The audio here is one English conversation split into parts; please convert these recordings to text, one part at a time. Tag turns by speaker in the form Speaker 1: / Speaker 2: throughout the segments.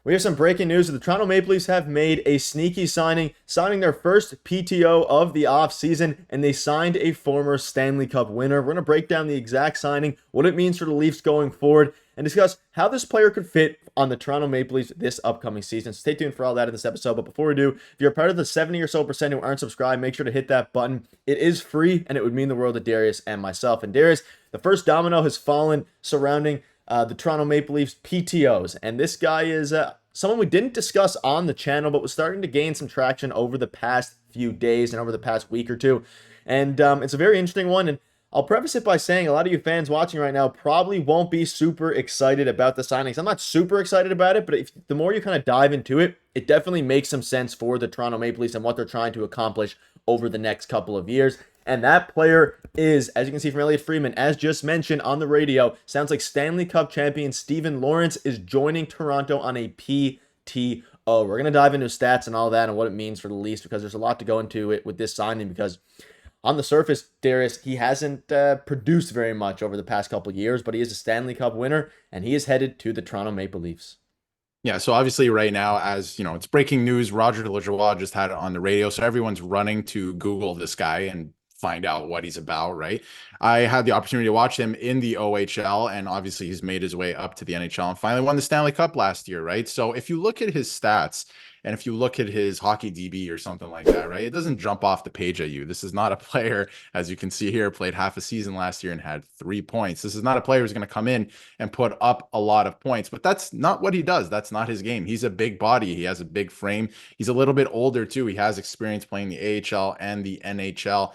Speaker 1: We have some breaking news. The Toronto Maple Leafs have made a sneaky signing their first PTO of the offseason, and they signed a former Stanley Cup winner. We're going to break down the exact signing, what it means for the Leafs going forward, and discuss how this player could fit on the Toronto Maple Leafs this upcoming season. So stay tuned for all that in this episode. But before we do, if you're a part of the 70 or so percent who aren't subscribed, make sure to hit that button. It is free, and it would mean the world to Darius and myself. And Darius, the first domino has fallen surrounding the Toronto Maple Leafs PTOs. And this guy is someone we didn't discuss on the channel, but was starting to gain some traction over the past few days and over the past week or two. And it's a very interesting one. And I'll preface it by saying a lot of you fans watching right now probably won't be super excited about the signings. I'm not super excited about it, but the more you kind of dive into it, it definitely makes some sense for the Toronto Maple Leafs and what they're trying to accomplish over the next couple of years. And that player is, as you can see from Elliot Friedman, as just mentioned on the radio, sounds like Stanley Cup champion Steven Lawrence is joining Toronto on a PTO. We're going to dive into stats and all that and what it means for the Leafs because there's a lot to go into it with this signing because on the surface, Darius, he hasn't produced very much over the past couple of years, but he is a Stanley Cup winner and he is headed to the Toronto Maple Leafs.
Speaker 2: Yeah, so obviously right now, as you know, it's breaking news. Roger Lajoie just had it on the radio, so everyone's running to Google this guy and find out what he's about, right? I had the opportunity to watch him in the OHL, and obviously he's made his way up to the NHL and finally won the Stanley Cup last year, right? So if you look at his stats, and if you look at his hockey DB or something like that, right, it doesn't jump off the page at you. This is not a player, as you can see here, played half a season last year and had 3 points. This is not a player who's going to come in and put up a lot of points, but that's not what he does. That's not his game. He's a big body. He has a big frame. He's a little bit older too. He has experience playing the AHL and the NHL,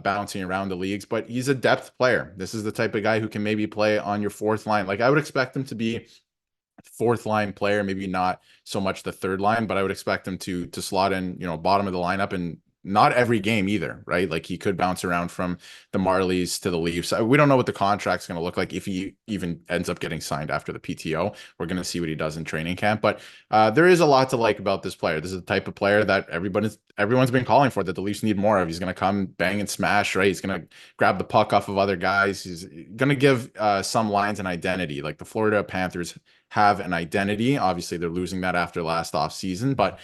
Speaker 2: bouncing around the leagues, but he's a depth player. This is the type of guy who can maybe play on your fourth line. Like I would expect him to be fourth line player, maybe not so much the third line, but I would expect him to slot in, bottom of the lineup and not every game either, right? Like he could bounce around from the Marlies to the Leafs. We don't know what the contract's going to look like if he even ends up getting signed after the PTO. We're going to see what he does in training camp, but there is a lot to like about this player. This is the type of player that everyone's been calling for, that the Leafs need more of. He's going to come bang and smash, right? He's going to grab the puck off of other guys. He's going to give some lines an identity. Like the Florida Panthers have an identity. Obviously, they're losing that after last offseason, but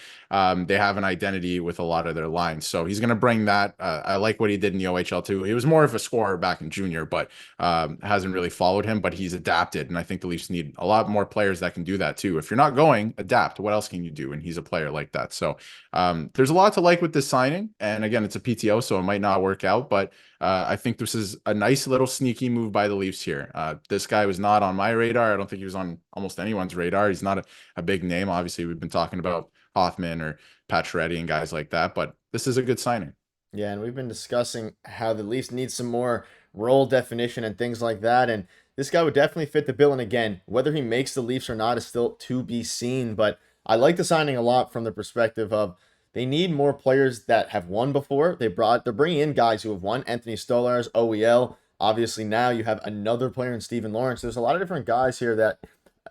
Speaker 2: they have an identity with a lot of their lines. So he's going to bring that. I like what he did in the OHL too. He was more of a scorer back in junior, but hasn't really followed him, but he's adapted. And I think the Leafs need a lot more players that can do that too. If you're not going, adapt. What else can you do? And he's a player like that. So there's a lot to like with this signing. And again, it's a PTO, so it might not work out, but I think this is a nice little sneaky move by the Leafs here. This guy was not on my radar. I don't think he was on almost anyone's radar. He's not a big name. Obviously, we've been talking about Hoffman or Pacioretty and guys like that, but this is a good signing.
Speaker 1: Yeah, and we've been discussing how the Leafs need some more role definition and things like that. And this guy would definitely fit the bill. And again, whether he makes the Leafs or not is still to be seen. But I like the signing a lot from the perspective of they need more players that have won before. They're bringing in guys who have won. Anthony Stolarz, OEL. Obviously, now you have another player in Steven Lawrence. There's a lot of different guys here that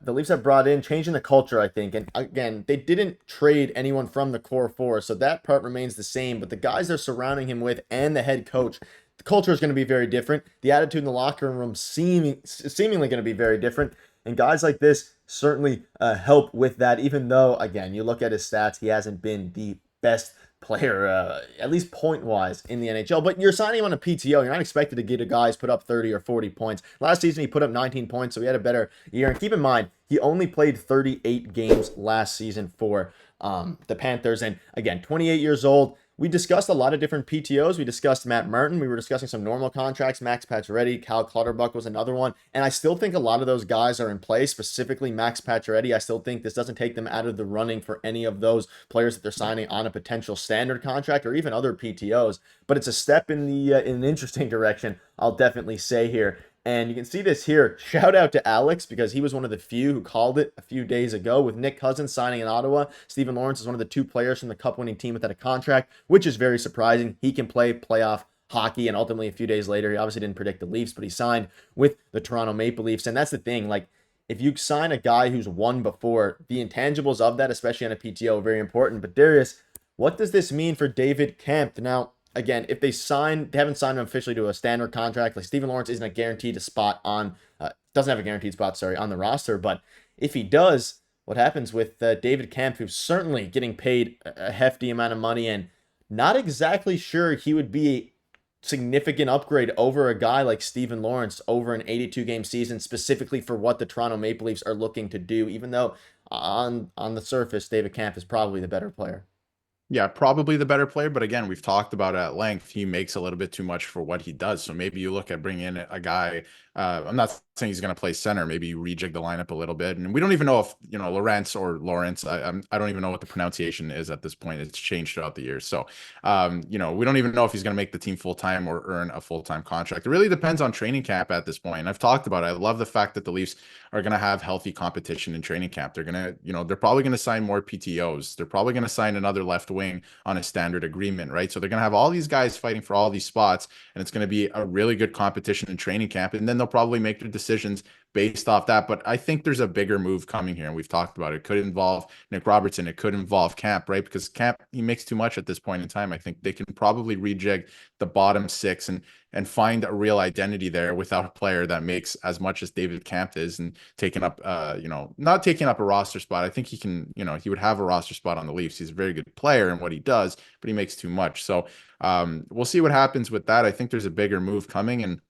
Speaker 1: the Leafs have brought in, changing the culture, I think. And again, they didn't trade anyone from the core four, so that part remains the same. But the guys they're surrounding him with and the head coach, the culture is going to be very different. The attitude in the locker room seemingly going to be very different. And guys like this certainly help with that, even though, again, you look at his stats, he hasn't been the best player, at least point-wise, in the NHL. But you're signing him on a PTO. You're not expected to get a guy who's put up 30 or 40 points. Last season, he put up 19 points, so he had a better year. And keep in mind, he only played 38 games last season for the Panthers. And again, 28 years old. We discussed a lot of different PTOs. We discussed Matt Martin. We were discussing some normal contracts. Max Pacioretty, Cal Clutterbuck was another one. And I still think a lot of those guys are in play, specifically Max Pacioretty. I still think this doesn't take them out of the running for any of those players that they're signing on a potential standard contract or even other PTOs. But it's a step in an interesting direction, I'll definitely say here. And you can see this here. Shout out to Alex because he was one of the few who called it a few days ago. With Nick Cousins signing in Ottawa, Steven Lawrence is one of the 2 players from the Cup-winning team without a contract, which is very surprising. He can play playoff hockey, and ultimately a few days later, he obviously didn't predict the Leafs, but he signed with the Toronto Maple Leafs. And that's the thing, like, if you sign a guy who's won before, the intangibles of that, especially on a PTO, are very important. But Darius, what does this mean for David Kampf? Now, again, if they haven't signed him officially to a standard contract, like Steven Lawrence isn't a guaranteed spot on, doesn't have a guaranteed spot, sorry, on the roster. But if he does, what happens with David Kemp, who's certainly getting paid a hefty amount of money and not exactly sure he would be a significant upgrade over a guy like Steven Lawrence over an 82 game season, specifically for what the Toronto Maple Leafs are looking to do, even though on the surface, David Kemp is probably the better player.
Speaker 2: Yeah, probably the better player, but again, we've talked about it at length. He makes a little bit too much for what he does. So maybe you look at bringing in a guy. I'm not saying he's going to play center. Maybe you rejig the lineup a little bit, and we don't even know if Lawrence or Lawrence. I don't even know what the pronunciation is at this point. It's changed throughout the years. So we don't even know if he's going to make the team full time or earn a full time contract. It really depends on training camp at this point. And I've talked about it. I love the fact that the Leafs are going to have healthy competition in training camp. They're going to, they're probably going to sign more PTOs. They're probably going to sign another left wing on a standard agreement, right? So they're going to have all these guys fighting for all these spots, and it's going to be a really good competition in training camp. And then they'll probably make their decisions based off that. But I think there's a bigger move coming here, and we've talked about it. It could involve Nick Robertson. It could involve Camp, right? Because Camp, he makes too much at this point in time. I think they can probably rejig the bottom six and find a real identity there without a player that makes as much as David Camp is and taking up, not taking up a roster spot. I think he can, he would have a roster spot on the Leafs. He's a very good player in what he does, but he makes too much. So we'll see what happens with that. I think there's a bigger move coming, and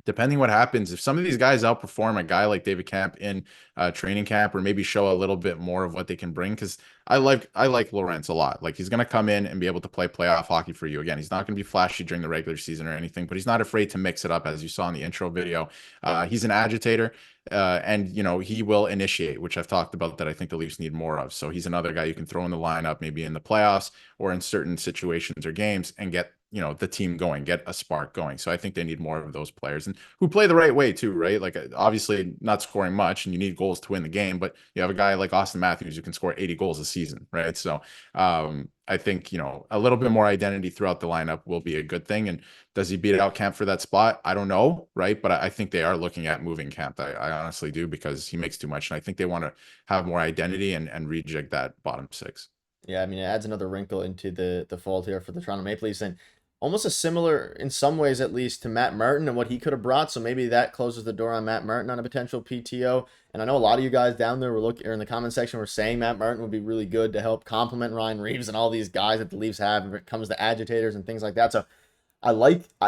Speaker 2: depending what happens, if some of these guys outperform a guy like David Camp in training camp, or maybe show a little bit more of what they can bring, because I like Lawrence a lot. Like, he's going to come in and be able to play playoff hockey for you. Again, he's not going to be flashy during the regular season or anything, but he's not afraid to mix it up, as you saw in the intro video. He's an agitator, and he will initiate, which I've talked about that I think the Leafs need more of. So he's another guy you can throw in the lineup, maybe in the playoffs or in certain situations or games, and get the team going, get a spark going. So I think they need more of those players, and who play the right way too, right? Like, obviously not scoring much, and you need goals to win the game, but you have a guy like Austin Matthews who can score 80 goals a season, right? So I think a little bit more identity throughout the lineup will be a good thing. And does he beat out Camp for that spot? I don't know, right? But I think they are looking at moving Camp. I honestly do, because he makes too much, and I think they want to have more identity and rejig that bottom six.
Speaker 1: Yeah, I mean, it adds another wrinkle into the fold here for the Toronto Maple Leafs, and almost a similar, in some ways at least, to Matt Martin and what he could have brought. So maybe that closes the door on Matt Martin on a potential PTO. And I know a lot of you guys down there were looking, or in the comment section, were saying Matt Martin would be really good to help complement Ryan Reeves and all these guys that the Leafs have when it comes to agitators and things like that. So I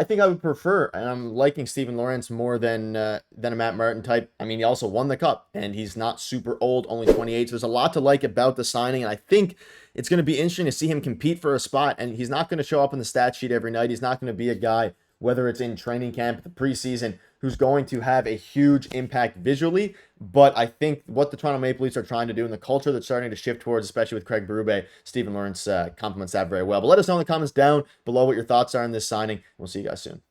Speaker 1: think I would prefer, and I'm liking Steven Lawrence more than a Matt Martin type. I mean, he also won the cup, and he's not super old, only 28. So there's a lot to like about the signing, and I think it's going to be interesting to see him compete for a spot. And he's not going to show up in the stat sheet every night. He's not going to be a guy, whether it's in training camp, the preseason, who's going to have a huge impact visually. But I think what the Toronto Maple Leafs are trying to do, and the culture that's starting to shift towards, especially with Craig Berube, Steven Lawrence complements that very well. But let us know in the comments down below what your thoughts are on this signing. We'll see you guys soon.